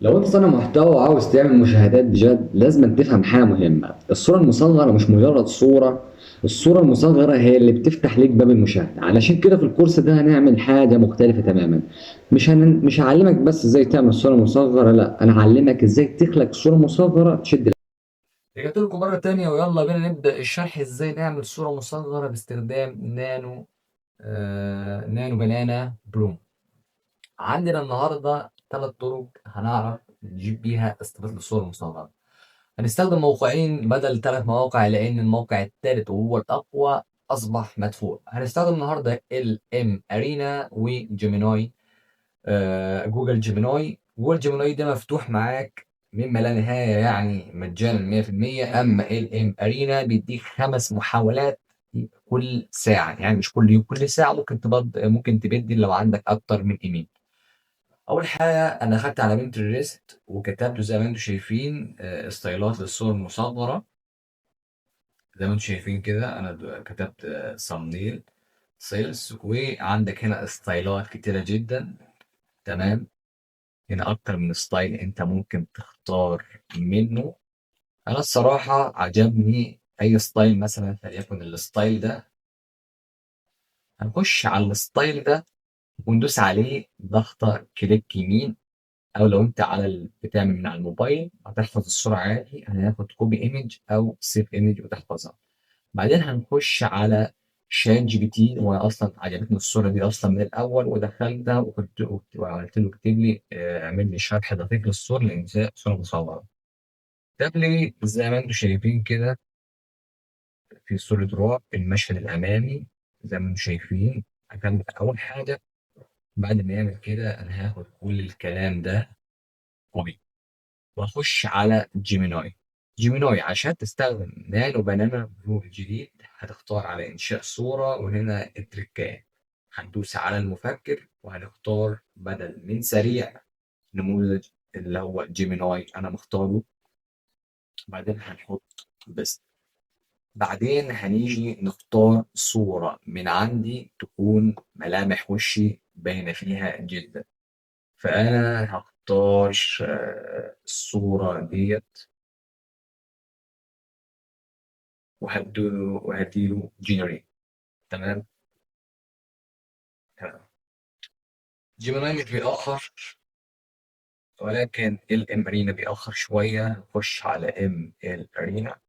لو انت صانع محتوى وعاوز تعمل مشاهدات بجد لازم تفهم حاجة مهمة. الصورة المصغرة مش مجرد صورة، الصورة المصغرة هي اللي بتفتح ليك باب المشاهدة. علشان كده في الكورس ده هنعمل حاجة مختلفة تماما. مش هعلمك بس ازاي تعمل صورة مصغرة، لا انا هعلمك ازاي تخلق صورة مصغرة تشد. رجعت لكم مرة تانية ويلا بينا نبدأ الشرح ازاي نعمل صورة مصغرة باستخدام نانو بنانا برو. عندنا النهاردة ثلاث طرق هنعرف نجيب بيها استفادة الصورة المصغرة. هنستخدم موقعين بدل ثلاث مواقع لأن الموقع الثالث وهو الأقوى أصبح مدفوع. هنستخدم النهاردة ال ام ارينا وجيميناي. جوجل جيميناي ده مفتوح معاك مما لا نهاية، يعني مجانا 100%. أما ال ام ارينا بيديك 5 محاولات كل ساعة، يعني مش كل يوم، كل ساعة ممكن تبدل لو عندك أكتر من إيميل. أول حاجة أنا أخدت على بنترست وكتبت زي ما أنتم شايفين ستايلات للصور المصغرة. زي ما أنتم شايفين كده أنا كتبت صمنيل سيلز، وعندك هنا ستايلات كتيرة جدا. تمام. هنا أكتر من ستايل أنت ممكن تختار منه. أنا الصراحة عجبني أي ستايل، مثلا فليكن الستايل ده. هنخش على الستايل ده وندوس عليه ضغطة كليك يمين، او لو انت بتعمل من على الموبايل هتحفظ الصورة عادي، هناخد كوبي ايمج او سيف ايمج وتحفظها. بعدين هنخش على شات جي بي تي، وانا اصلا عجبتني الصورة دي اصلا من الاول ودخلتها وقلت له اكتب لي اعمل لي شرح دقيق للصورة لان دي صورة مصورة. كتب لي زي ما انتم شايفين كده في صورة رعب المشهد الامامي. زي ما انتم شايفين هكمل اول حاجة. بعد ما يعمل كده انا هاخد كل الكلام ده كوبي واخش على جيميناي. جيميناي عشان تستخدم نانو بنانا برو الجديد هتختار على انشاء صورة، وهنا التركات هندوس على المفكر وهنختار بدل من سريع نموذج اللي هو جيميناي انا مختاره. بعدين هنحط بس. بعدين هنيجي نختار صورة من عندي تكون ملامح وشي باينة فيها جدا. فأنا هختار الصورة ديت وهديله جنريت. تمام. تمام. جيميناي مش بيأخر، ولكن ال ام ارينا بيأخر شوية. نخش على ام ال ارينا.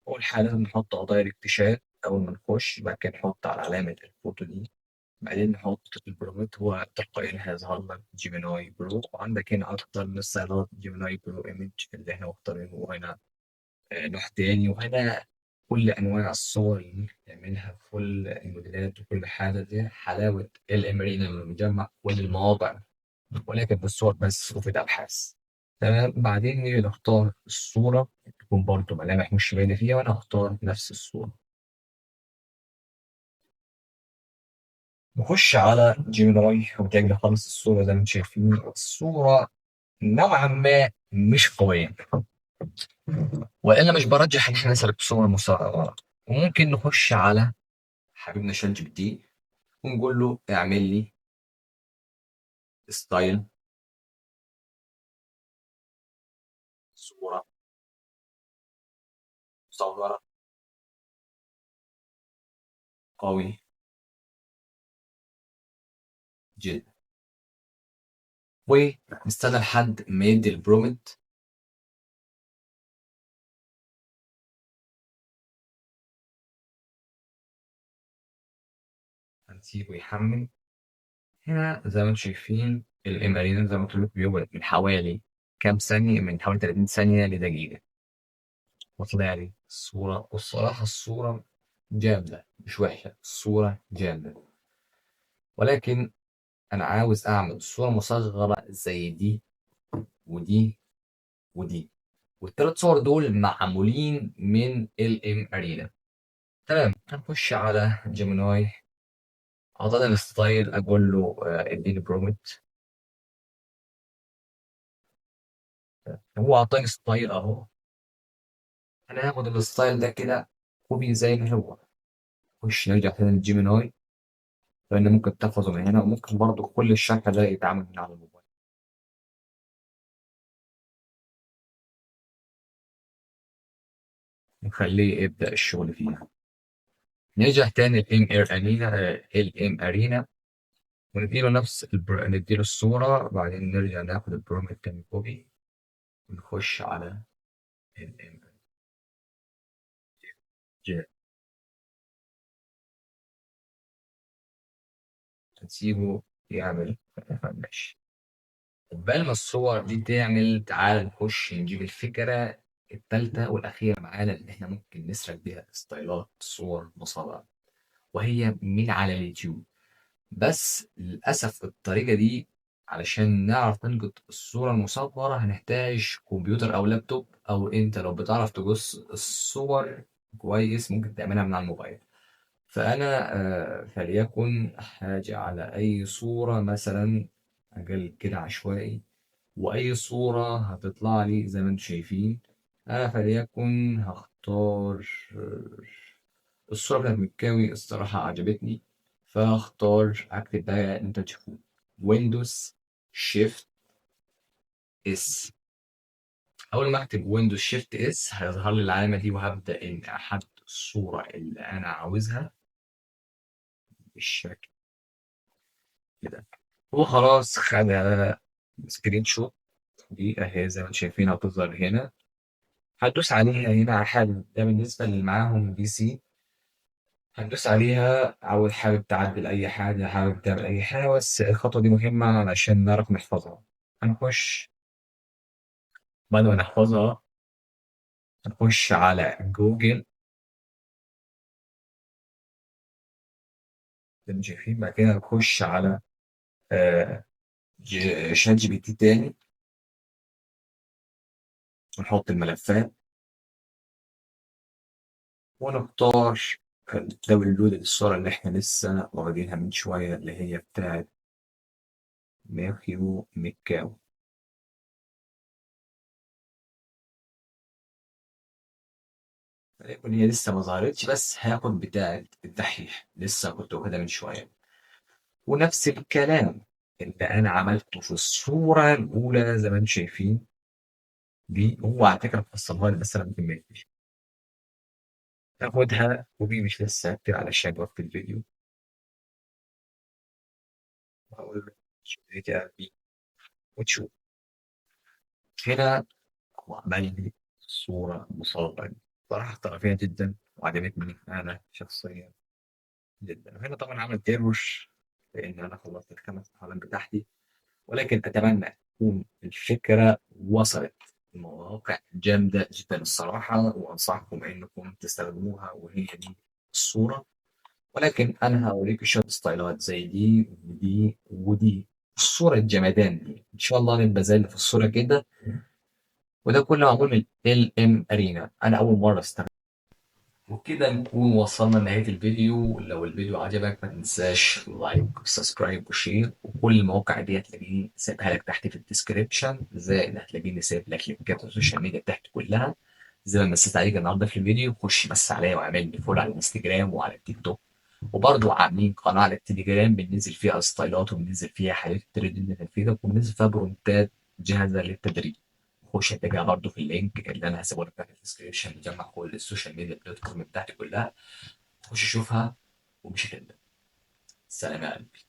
أول حاجة لازم نحط قضايا اكتشاف أول ما نخش، بعد كده نحط على علامة الفوتو دي. بعدين نحط البرومت، هو تلقائيا هيظهر لك جيميناي برو. وعندك هنا أكتر من ستايلات جيميناي برو ايمج اللي احنا مختارينه، وهنا نوع تاني، وهنا كل أنواع الصور اللي ممكن تعملها، كل الموديلات وكل حاجة. دي حلاوة الإمرينا لما بنجمع كل المواقع، ولكن بالصور بس وفي الأبحاث. تمام. بعدين نيجي نختار الصورة تكون برضه ملامح مش باينة فيها، وأنا هختار نفس الصورة. نخش على جيميناي وبتجي خالص الصورة. زي ما انتم شايفين الصورة نوعا ما مش قوية، وإلا مش برجح إن احنا نسرق صور مصورة. وممكن نخش على حبيبنا شات جي بي تي ونقول له اعمل لي ستايل صورة مصغرة قوي جدا، ونستنى لحد ما يدي البرومت. هنسيبه يحمل. هنا زي ما انتم شايفين الإيميلين زي ما قلت لكم بيقعد من حوالي كام ثانية، من حوالي 30 ثانية لدقيقة، وطلع لي الصورة. والصراحة الصورة جامدة، مش وحشة، الصورة جامدة. ولكن أنا عاوز أعمل صورة مصغرة زي دي ودي ودي، والثلاث صور دول معمولين من ال ام ارينا. تمام. هنخش على جيميناي. اعطاني الستايل اقول له اديني برومت. هو اعطاني ستايل اهو. انا هاخد الستايل ده كده كوبي زي ما هو. نخش نرجع تاني للجيميناي، لان ممكن تحفظه من هنا، وممكن برضه كل الشرح ده يتعامل من على الموبايل. ونخليه يبدأ الشغل فيها. نرجع تاني الام ارينا ونديله نديله الصورة، بعدين نرجع ناخد البرومت تاني كوبي ونخش على الام جي، نسيبه يعمل. ماشي. قبل ما الصور دي تعمل، تعال نخش نجيب الفكرة التالتة والأخيرة معانا اللي إحنا ممكن نسرق بيها ستايلات صور مصابة، وهي من على اليوتيوب. بس للأسف الطريقة دي علشان نعرف نلقط الصورة المصورة هنحتاج كمبيوتر أو لابتوب، أو أنت لو بتعرف تقص الصور كويس ممكن تعملها من على الموبايل. فأنا فليكن حاجة على أي صورة مثلا، أقل كده عشوائي، وأي صورة هتطلع لي زي ما انتم شايفين. أنا فليكن هختار الصورة بتاعت مكاوي، الصراحة عجبتني، فهختار أكتب بقى اللي انتوا تشوفوه: ويندوز شيفت اس. أول ما أكتب ويندوز شيفت اس هيظهر لي العلامة دي، وهبدأ إن أحدد الصورة اللي أنا عاوزها بالشكل كده. هو خلاص خد سكرين شوت، دي أهي زي ما انتم شايفين هتظهر هنا. هتدوس عليها هنا على حاجة، ده بالنسبة اللي معاهم بي سي. هتدوس عليها، أول حابب تعدل أي حاجة، حابب تعمل أي حاجة، بس الخطوة دي مهمة علشان نعرف نحفظها. هنخش بعد ما نحفظها هنخش على جوجل زي ما شايفين. بعد كده هنخش على آه، شات جي بي تي تاني، ونحط الملفات ونختار داونلود الصورة اللي احنا لسه واخدينها من شوية، اللي هي بتاعت ماثيو ميكاو. ولكن هي لسه ما ظهرتش، بس هاخد بتاعة الدحيح لسه كنت واخدها من شوية. ونفس الكلام اللي أنا عملته في الصورة الأولى زي ما انتم شايفين دي، هو على فكرة مفصلها لي مثلا كمية. هاخدها ودي مش لسه هكتب علشان وقت الفيديو، وأقول له شريط قلبي وتشوف. هنا هو عمل لي صورة مصورة صراحة احترافية جدا وعجبتني أنا شخصيا جدا. وهنا طبعا عملت ايرور لأن أنا خلصت الخمس محاولات بتاعتي، ولكن أتمنى تكون الفكرة وصلت. المواقع جامدة جدا الصراحة، وأنصحكم إنكم تستخدموها وهي دي الصورة. ولكن أنا هوريك شوية ستايلات زي دي ودي ودي، الصورة الجمدان دي إن شاء الله نبقى زي اللي في الصورة كده. وده كله معمول من ال ام ارينا، أنا أول مرة استخدم. وكده نكون وصلنا لنهاية الفيديو. لو الفيديو عجبك ما تنساش لايك وسبسكرايب وشير، وكل المواقع دي هتلاقيني سايبها لك تحت في الديسكريبشن، زائد هتلاقيني سايب لك لينكات السوشيال ميديا بتاعتي كلها. زي ما مسيت عليك النهارده في الفيديو، خش بس عليا واعمل لي فولو على الانستجرام وعلى التيك توك. وبرضه عاملين قناة على التليجرام بننزل فيها ستايلات وبننزل فيها حاجات كتير جدا هتفيدك، وبننزل فيها برومتات جاهزة للتدريب. خش هتلاقيها برضه في اللينك اللي انا هسيبه لك في الديسكربشن، مجمع كل السوشيال ميديا بلاتفورم بتاعتي كلها. خش شوفها ومش هتندم. سلام يا قلبي.